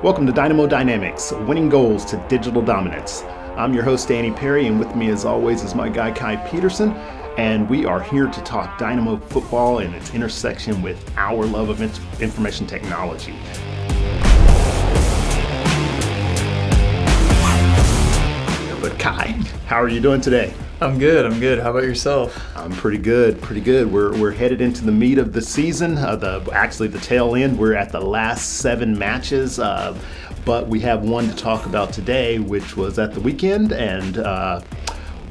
Welcome to Dynamo Dynamics, winning goals to digital dominance. I'm your host, Danny Perry, and with me as always is my guy, Peterson, and we are here to talk Dynamo football and its intersection with our love of information technology. But Kai, how are you doing today? I'm good. How about yourself? I'm pretty good. We're headed into the meat of the season, the tail end. We're at the last 7 matches, but we have one to talk about today, which was at the weekend, and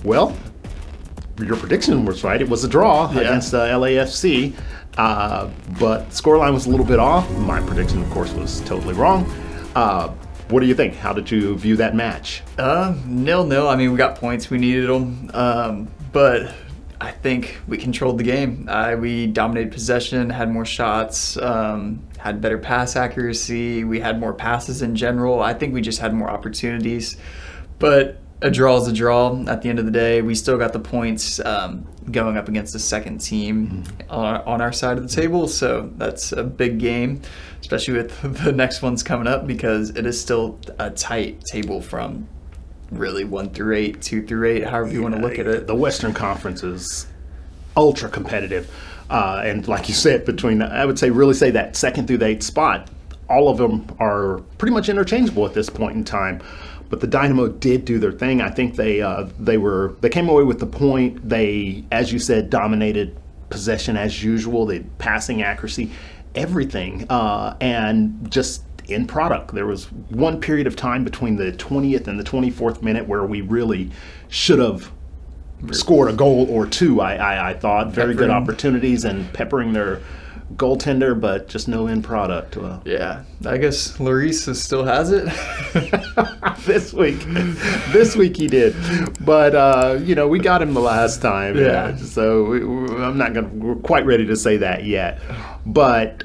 well, your prediction was right. It was a draw against LAFC, but scoreline was a little bit off. My prediction, of course, was totally wrong. What do you think? How did you view that match? 0-0. I mean, we got points. We needed them. But I think we controlled the game. We dominated possession, had more shots, had better pass accuracy. We had more passes in general. I think we just had more opportunities. But a draw is a draw. At the end of the day, we still got the points going up against the second team on our side of the table. So that's a big game, especially with the next ones coming up, because it is still a tight table from really 1 through 8, 2 through 8, however you want to look at it. The Western Conference is ultra competitive. And like you said, between, I would say, really say that 2nd through the 8th spot, all of them are pretty much interchangeable at this point in time. But the Dynamo did do their thing. I think they came away with the point. They, as you said, dominated possession as usual. The passing accuracy, everything, and just in product. There was one period of time between the 20th and the 24th minute where we really should have scored a goal or two. I thought very good opportunities and peppering their goaltender, but just no end product. Well, yeah, I guess Larissa still has it. This week he did, but we got him the last time. Yeah. So we're quite ready to say that yet. But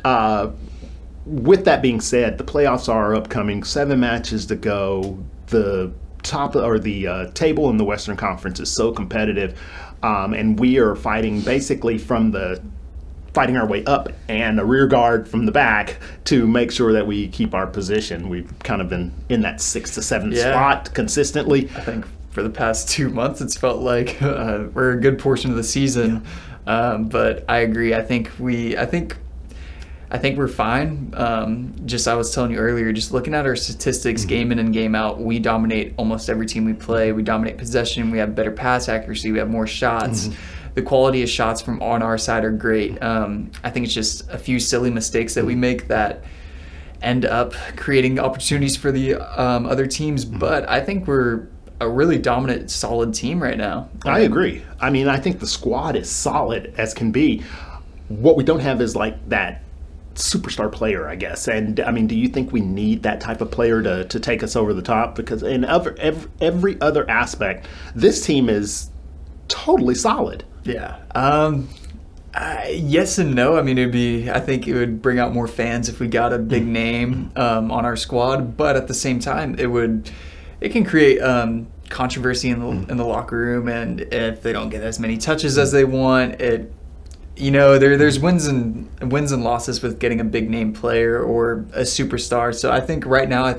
with that being said, the playoffs are upcoming. 7 matches to go. The top or the table in the Western Conference is so competitive, and we are fighting basically fighting our way up and a rear guard from the back to make sure that we keep our position. We've kind of been in that 6th to 7th spot consistently. I think for the past 2 months, it's felt like we're a good portion of the season. Yeah. But I agree. I think we're fine. I was telling you earlier, just looking at our statistics, game in and game out, we dominate almost every team we play. We dominate possession. We have better pass accuracy. We have more shots. The quality of shots from on our side are great. I think it's just a few silly mistakes that we make that end up creating opportunities for the other teams. But I think we're a really dominant, solid team right now. I agree. I mean, I think the squad is solid as can be. What we don't have is like that superstar player, I guess. And I mean, do you think we need that type of player to take us over the top? Because in every other aspect, this team is totally solid. Yeah. Yes and no. I mean, I think it would bring out more fans if we got a big name on our squad, but at the same time, it can create controversy in the locker room, and if they don't get as many touches as they want, there's wins and losses with getting a big name player or a superstar. So I think right now,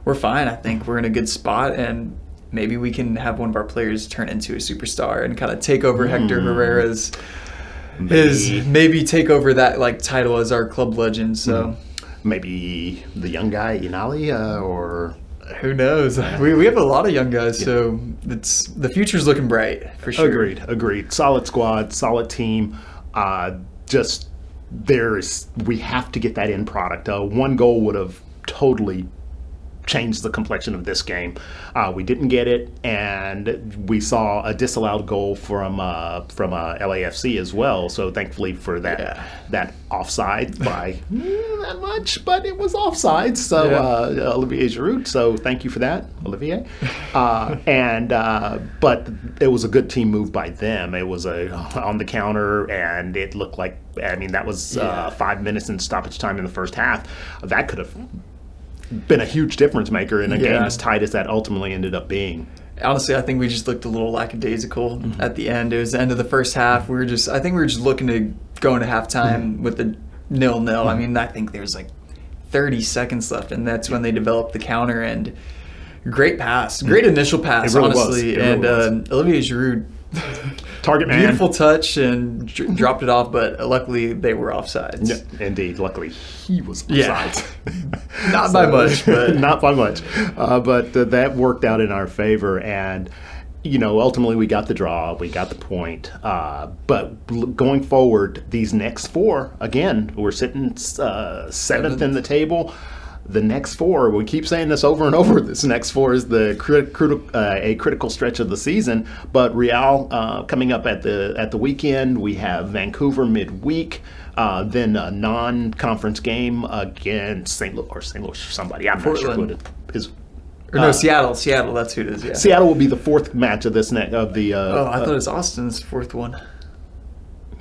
we're fine. I think we're in a good spot, and maybe we can have one of our players turn into a superstar and kind of take over Hector Herrera's, maybe take over that title as our club legend. So maybe the young guy Inali, or who knows? We have a lot of young guys, so the future's looking bright for sure. Agreed. Solid squad, solid team. We have to get that end product. One goal would have totally changed the complexion of this game. We didn't get it, and we saw a disallowed goal from LAFC as well. So thankfully for that offside by not much, but it was offside. So Olivier Giroud. So thank you for that, Olivier. But it was a good team move by them. It was on the counter, and it looked like, that was 5 minutes in stoppage time in the first half. That could have been a huge difference maker in a game as tight as that ultimately ended up being. Honestly, I think we just looked a little lackadaisical at the end. It was the end of the first half. I think we were just looking to go into halftime with the 0-0. I mean, I think there was 30 seconds left, and that's when they developed the counter. And great pass, great initial pass, It really honestly. was. It really was. Olivier Giroud, Target man. beautiful touch, and dropped it off, but luckily they were offsides. Yeah, indeed. Luckily, he was offside. Yeah. Not by much, but not by much. But that worked out in our favor, and ultimately we got the draw, we got the point. But going forward, these next 4, again, we're sitting 7th in the table. The next 4, we keep saying this over and over, this next 4 is a critical stretch of the season. But Real coming up at the weekend, we have Vancouver midweek, then a non-conference game against St. Louis or somebody. I'm not sure who it is. Or no, Seattle. That's who it is. Yeah. Seattle will be the 4th match of this of the. I thought it was Austin's 4th one.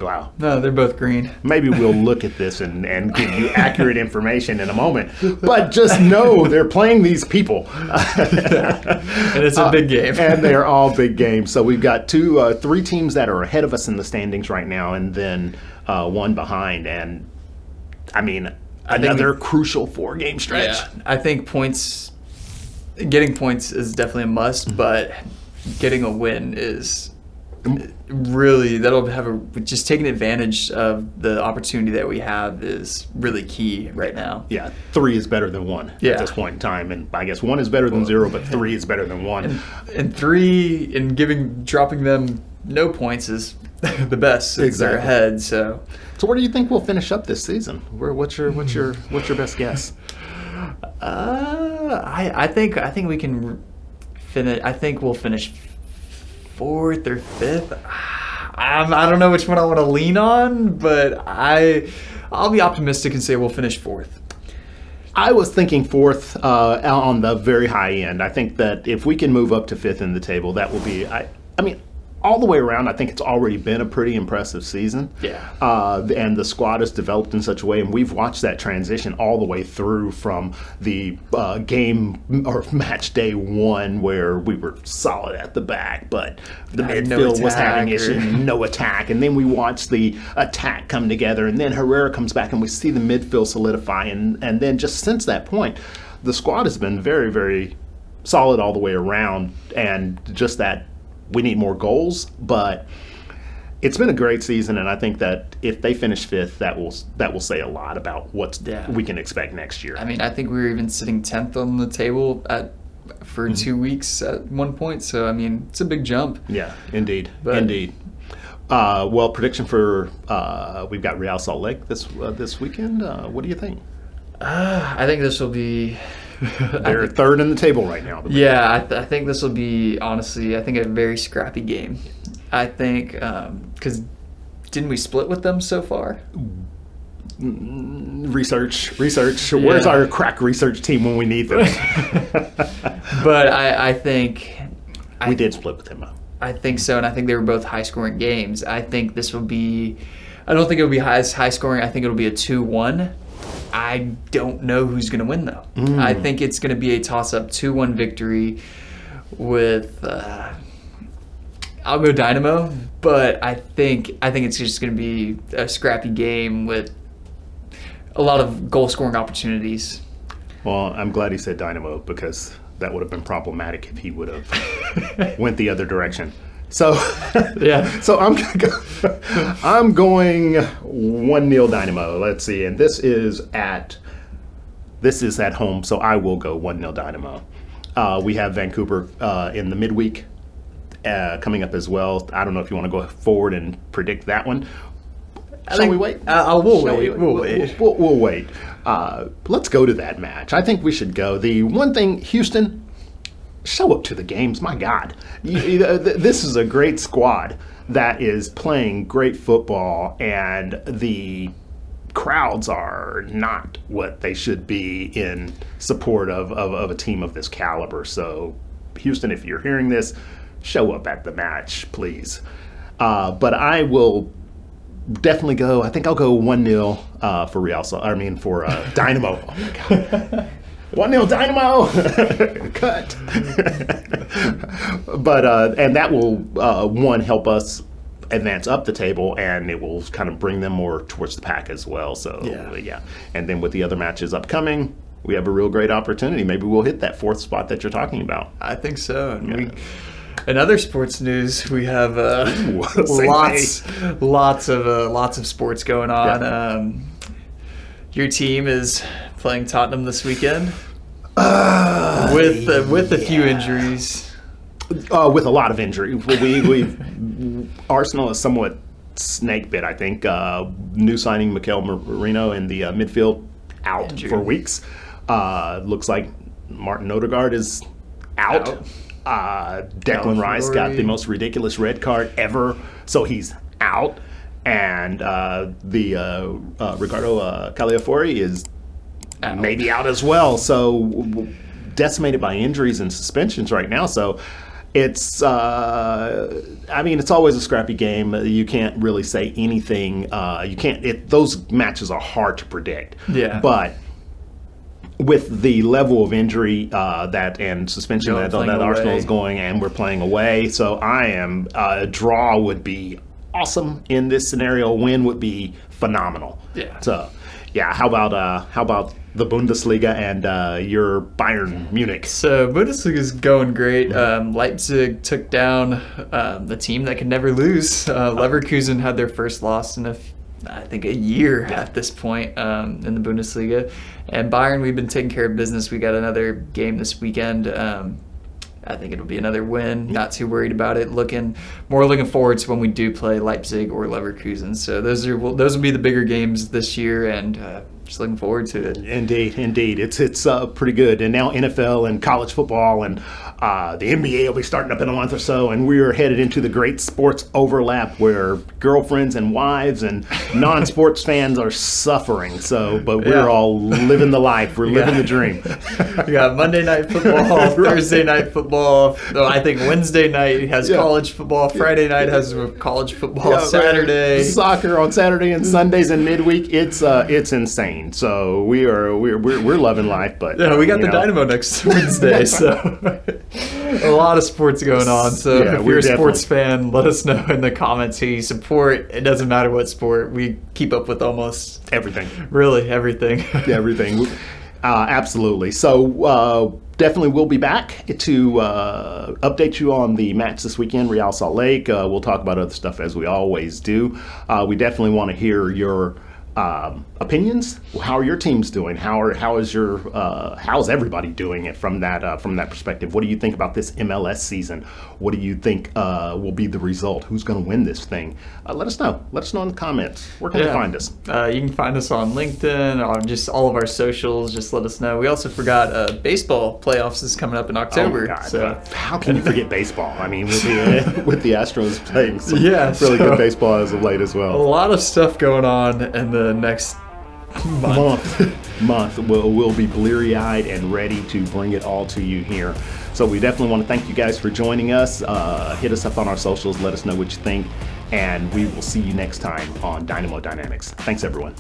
Wow. No, they're both green. Maybe we'll look at this and give you accurate information in a moment. But just know they're playing these people. And it's a big game. And they're all big games. So we've got 3 teams that are ahead of us in the standings right now, and then 1 behind. And I mean, another crucial 4-game stretch. Yeah, I think getting points is definitely a must, but getting a win is really, just taking advantage of the opportunity that we have is really key right now. Yeah, 3 is better than 1 at this point in time, and I guess 1 is better than 0, but 3 is better than 1. And 3 and dropping them no points is the best since they're ahead. So where do you think we'll finish up this season? What's your best guess? I think we can finish. I think we'll finish 4th or 5th. I don't know which one I want to lean on, but I'll be optimistic and say we'll finish 4th. I was thinking 4th on the very high end. I think that if we can move up to 5th in the table, that will be. I mean, all the way around, I think it's already been a pretty impressive season. Yeah. And the squad has developed in such a way, and we've watched that transition all the way through from the game or match day 1 where we were solid at the back, but the midfield was having issues, no attack. And then we watched the attack come together, and then Herrera comes back, and we see the midfield solidify. And then just since that point, the squad has been very, very solid all the way around, and just that we need more goals, but it's been a great season, and I think that if they finish 5th, that will say a lot about what we can expect next year. I mean, I think we were even sitting 10th on the table for 2 weeks at one point, so I mean, it's a big jump. Yeah, indeed, indeed. Well, prediction for we've got Real Salt Lake this weekend. What do you think? I think this will be. They're 3rd in the table right now. Yeah, I think this will be, honestly, I think a very scrappy game. I think, because didn't we split with them so far? Research. Yeah. Where's our crack research team when we need them? But I think... we did split with them. I think so, and I think they were both high-scoring games. I think this will be... I don't think it'll be high-scoring. I think it'll be a 2-1. I don't know who's going to win, though. I think it's going to be a toss-up 2-1 victory with... I'll go Dynamo, but I think it's just going to be a scrappy game with a lot of goal-scoring opportunities. Well, I'm glad he said Dynamo, because that would have been problematic if he would have went the other direction. So yeah. So I'm going 1-0 Dynamo. Let's see, and this is at home, so I will go 1-0 Dynamo. We have Vancouver in the midweek coming up as well. I don't know if you want to go forward and predict that one. Shall we wait? We'll wait. We'll wait. Let's go to that match. I think we should go. The one thing, Houston, show up to the games. My God, this is a great squad that is playing great football, and the crowds are not what they should be in support of a team of this caliber. So, Houston, if you're hearing this, show up at the match, please. But I will definitely go. I think I'll go 1-0 for Real. For Dynamo. Oh my God. 1-0 Dynamo. Cut. But and that will help us advance up the table, and it will kind of bring them more towards the pack as well. So yeah. And then with the other matches upcoming, we have a real great opportunity. Maybe we'll hit that 4th spot that you're talking about. I think so. And in other sports news, we have lots of sports going on. Yeah. Your team is playing Tottenham this weekend with a few injuries. With a lot of injury. Arsenal is somewhat snake bit, I think. New signing Mikel Merino in the midfield out for weeks. Looks like Martin Odegaard is out. Declan Rice got the most ridiculous red card ever, so he's out. And Ricardo Calafiori is maybe out as well. So decimated by injuries and suspensions right now. So it's, it's always a scrappy game. You can't really say anything. Those matches are hard to predict. Yeah. But with the level of injury and suspension that Arsenal is going, and we're playing away, so a draw would be awesome in this scenario. A win would be phenomenal. Yeah. So, yeah. How about the Bundesliga and your Bayern Munich? So Bundesliga is going great. Leipzig took down the team that could never lose. Leverkusen had their first loss in I think a year at this point in the Bundesliga. And Bayern, we've been taking care of business. We got another game this weekend. I think it'll be another win. Not too worried about it. Looking forward to when we do play Leipzig or Leverkusen. So those will be the bigger games this year, and just looking forward to it. Indeed. It's pretty good. And now NFL and college football and the NBA will be starting up in a month or so, and we're headed into the great sports overlap where girlfriends and wives and non-sports fans are suffering. So, but we're all living the life. We're living the dream. We got Monday night football, Thursday night football. I think Wednesday night has college football. Friday night has college football. Saturday soccer on Saturday and Sundays and midweek. It's insane. So we're loving life. But we got the Dynamo next Wednesday. So. A lot of sports going on. So if you're a sports fan, let us know in the comments who you support. It doesn't matter what sport. We keep up with almost everything. Really, everything. Everything. Absolutely. So definitely we'll be back to update you on the match this weekend, Real Salt Lake. We'll talk about other stuff as we always do. We definitely want to hear your opinions. How are your teams doing? How's everybody doing it from that perspective? What do you think about this MLS season? What do you think will be the result? Who's going to win this thing? Let us know. Let us know in the comments. Where can you find us? You can find us on LinkedIn, on just all of our socials. Just let us know. We also forgot baseball playoffs is coming up in October. Oh my God. So how can you forget baseball? I mean, with the Astros playing some really good baseball as of late as well. A lot of stuff going on in the next month. We'll be bleary-eyed and ready to bring it all to you here. So we definitely want to thank you guys for joining us. Hit us up on our socials. Let us know what you think. And we will see you next time on Dynamo Dynamics. Thanks, everyone.